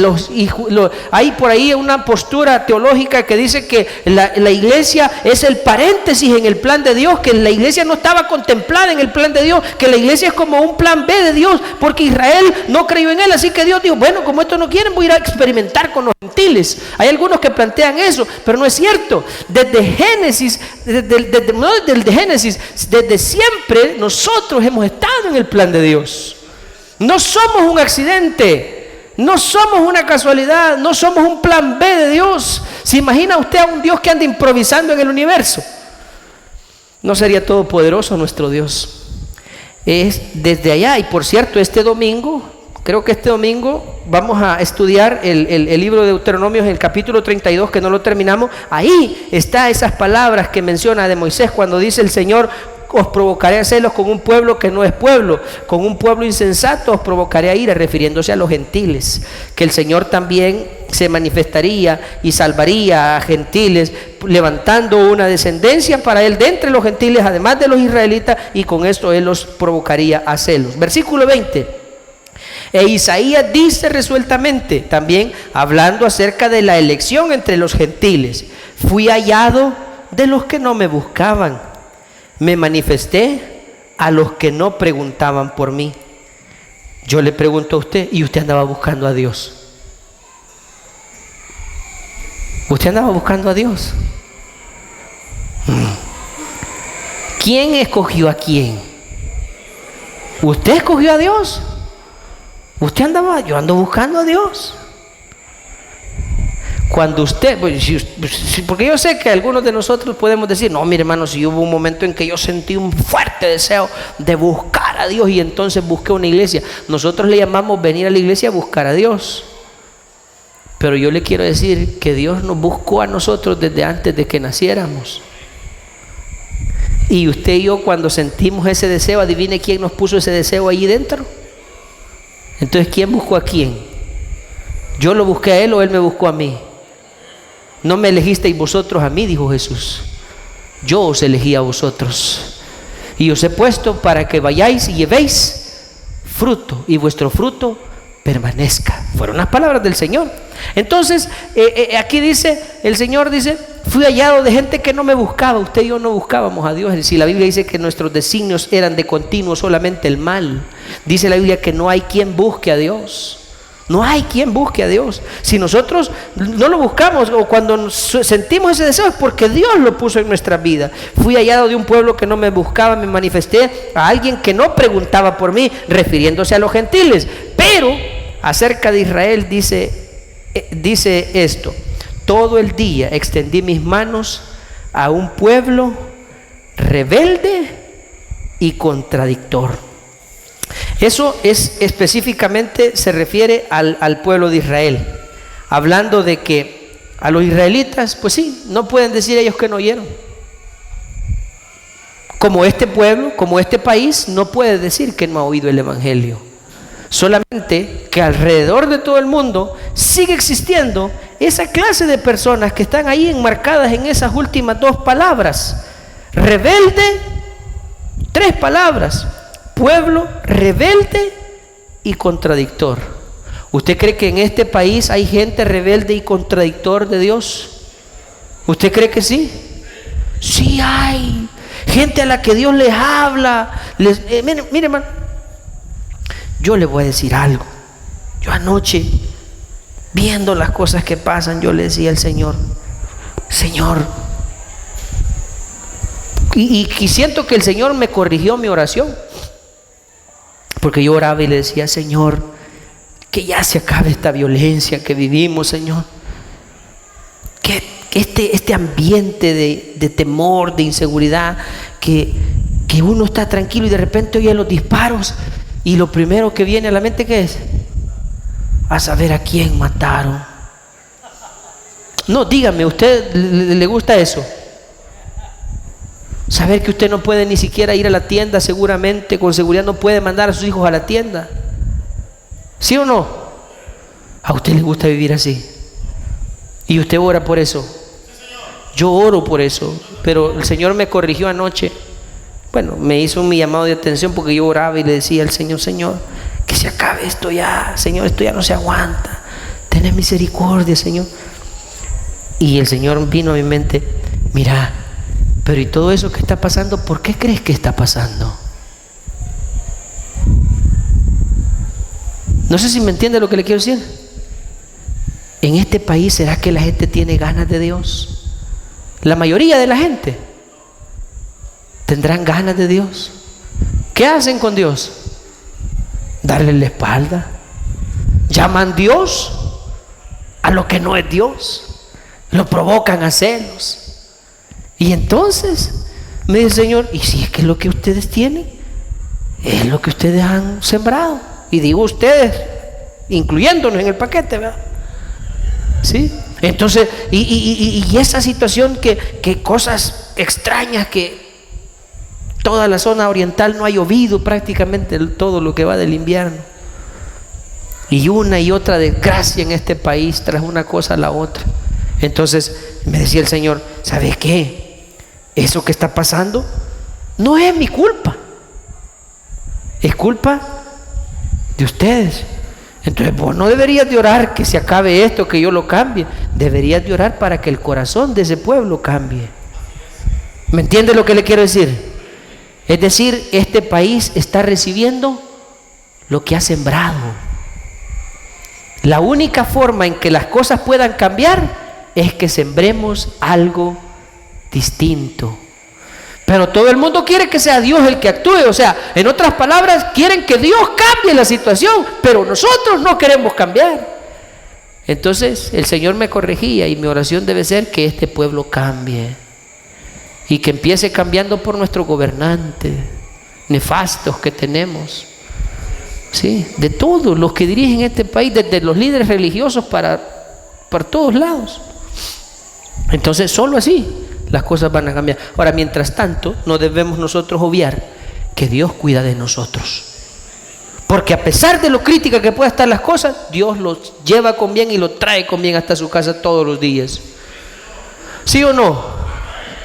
hay por ahí una postura teológica que dice que la iglesia es el paréntesis en el plan de Dios, que la iglesia no estaba contemplada en el plan de Dios, que la iglesia es como un plan B de Dios, porque Israel no creyó en él, así que Dios dijo, bueno, como estos no quieren, voy a ir a experimentar con los gentiles. Hay algunos que plantean eso, pero no es cierto. Desde Génesis, desde siempre nosotros hemos estado en el plan de Dios. No somos un accidente, no somos una casualidad, no somos un plan B de Dios. ¿Se imagina usted a un Dios que anda improvisando en el universo? No sería todopoderoso nuestro Dios. Es desde allá. Y por cierto, creo que este domingo vamos a estudiar el libro de Deuteronomio en el capítulo 32, que no lo terminamos. Ahí está esas palabras que menciona de Moisés cuando dice el Señor, os provocaré a celos con un pueblo que no es pueblo, con un pueblo insensato os provocaré a ira, refiriéndose a los gentiles, que el Señor también se manifestaría y salvaría a gentiles, levantando una descendencia para él de entre los gentiles, además de los israelitas, y con esto él los provocaría a celos. Versículo 20. E Isaías dice resueltamente, también hablando acerca de la elección entre los gentiles, fui hallado de los que no me buscaban, me manifesté a los que no preguntaban por mí. Yo le pregunto a usted, ¿y usted andaba buscando a Dios? ¿Usted andaba buscando a Dios? ¿Quién escogió a quién? Usted escogió a Dios. Usted andaba, yo ando buscando a Dios. Cuando usted, porque yo sé que algunos de nosotros podemos decir, no, mire hermano, si hubo un momento en que yo sentí un fuerte deseo de buscar a Dios y entonces busqué una iglesia. Nosotros le llamamos venir a la iglesia a buscar a Dios. Pero yo le quiero decir que Dios nos buscó a nosotros desde antes de que naciéramos. Y usted y yo, cuando sentimos ese deseo, adivine quién nos puso ese deseo ahí dentro. Entonces, ¿quién buscó a quién? ¿Yo lo busqué a él o él me buscó a mí? No me elegisteis vosotros a mí, dijo Jesús. Yo os elegí a vosotros. Y os he puesto para que vayáis y llevéis fruto, y vuestro fruto permanezca. Fueron las palabras del Señor. Entonces, aquí dice, el Señor dice, fui hallado de gente que no me buscaba. Usted y yo no buscábamos a Dios. Si la Biblia dice que nuestros designios eran de continuo solamente el mal, dice la Biblia que no hay quien busque a Dios. No hay quien busque a Dios. Si nosotros no lo buscamos o cuando sentimos ese deseo es porque Dios lo puso en nuestra vida. Fui hallado de un pueblo que no me buscaba, me manifesté a alguien que no preguntaba por mí, refiriéndose a los gentiles. Pero acerca de Israel dice esto: todo el día extendí mis manos a un pueblo rebelde y contradictor. Eso es específicamente, se refiere al pueblo de Israel, hablando de que a los israelitas, pues sí, no pueden decir ellos que no oyeron. Como este pueblo, como este país, no puede decir que no ha oído el evangelio. Solamente que alrededor de todo el mundo sigue existiendo esa clase de personas que están ahí enmarcadas en esas últimas dos palabras: rebelde, tres palabras: pueblo rebelde y contradictor. ¿Usted cree que en este país hay gente rebelde y contradictor de Dios? ¿Usted cree que sí? Sí hay gente a la que Dios les habla. Mire hermano, yo le voy a decir algo. Yo anoche, viendo las cosas que pasan, yo le decía al Señor, y siento que el Señor me corrigió mi oración, porque yo oraba y le decía, Señor, que ya se acabe esta violencia que vivimos, Señor, que este ambiente de temor, de inseguridad, que uno está tranquilo y de repente oye los disparos y lo primero que viene a la mente, ¿qué es? A saber a quién mataron. No, dígame, ¿usted le gusta eso? Saber que usted no puede ni siquiera ir a la tienda, seguramente, con seguridad no puede mandar a sus hijos a la tienda. ¿Sí o no? ¿A usted le gusta vivir así? ¿Y usted ora por eso? Yo oro por eso, pero el Señor me corrigió anoche. Bueno, me hizo mi llamado de atención porque yo oraba y le decía al Señor, Señor, que se acabe esto ya, Señor, esto ya no se aguanta. Ten misericordia, Señor. Y el Señor vino a mi mente, mira, pero ¿y todo eso que está pasando? ¿Por qué crees que está pasando? No sé si me entiende lo que le quiero decir. En este país, ¿será que la gente tiene ganas de Dios? La mayoría de la gente tendrán ganas de Dios. ¿Qué hacen con Dios? Darle la espalda. Llaman Dios a lo que no es Dios. Lo provocan a celos. Y entonces me dice el Señor, ¿y si es que lo que ustedes tienen es lo que ustedes han sembrado? Y digo ustedes, incluyéndonos en el paquete, ¿verdad? ¿Sí? Entonces, y esa situación que cosas extrañas, que toda la zona oriental no ha llovido prácticamente todo lo que va del invierno. Y una y otra desgracia en este país tras una cosa a la otra. Entonces me decía el Señor, ¿sabes qué? Eso que está pasando no es mi culpa, es culpa de ustedes. Entonces vos no deberías de orar que se acabe esto, que yo lo cambie. Deberías de orar para que el corazón de ese pueblo cambie. ¿Me entiende lo que le quiero decir? Es decir, este país está recibiendo lo que ha sembrado. La única forma en que las cosas puedan cambiar es que sembremos algo distinto. Pero todo el mundo quiere que sea Dios el que actúe. O sea, en otras palabras, quieren que Dios cambie la situación, pero nosotros no queremos cambiar. Entonces el Señor me corregía y mi oración debe ser que este pueblo cambie y que empiece cambiando por nuestros gobernantes nefastos que tenemos, ¿sí? De todos los que dirigen este país, desde los líderes religiosos para todos lados. Entonces solo así las cosas van a cambiar. Ahora, mientras tanto, no debemos nosotros obviar que Dios cuida de nosotros, porque a pesar de lo crítica que puedan estar las cosas, Dios los lleva con bien y los trae con bien hasta su casa todos los días. ¿Sí o no?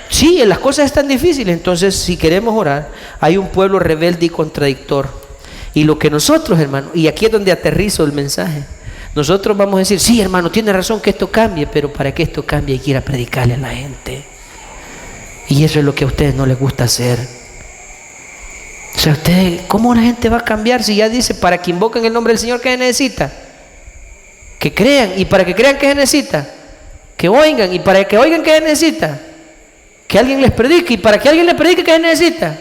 Sí, las cosas están difíciles. Entonces, si queremos orar, hay un pueblo rebelde y contradictor, y lo que nosotros, hermano, y aquí es donde aterrizo el mensaje, nosotros vamos a decir: sí, hermano, tiene razón que esto cambie, pero para que esto cambie hay que ir a predicarle a la gente. Y eso es lo que a ustedes no les gusta hacer. O sea, ustedes, ¿cómo la gente va a cambiar si ya dice, para que invoquen el nombre del Señor, ¿qué necesita? Que crean. Y para que crean, ¿qué necesita? Que oigan. Y para que oigan, ¿qué necesita? Que alguien les predique. Y para que alguien les predique, ¿qué necesita?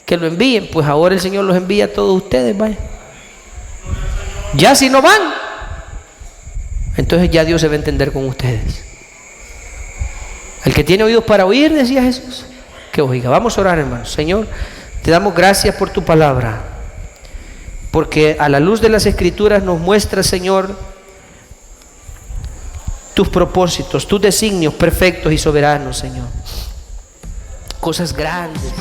Que lo envíen. Pues ahora el Señor los envía a todos ustedes, vaya. Ya si no van, entonces ya Dios se va a entender con ustedes. El que tiene oídos para oír, decía Jesús, que oiga. Vamos a orar, hermanos. Señor, te damos gracias por tu palabra, porque a la luz de las Escrituras nos muestra, Señor, tus propósitos, tus designios perfectos y soberanos, Señor. Cosas grandes.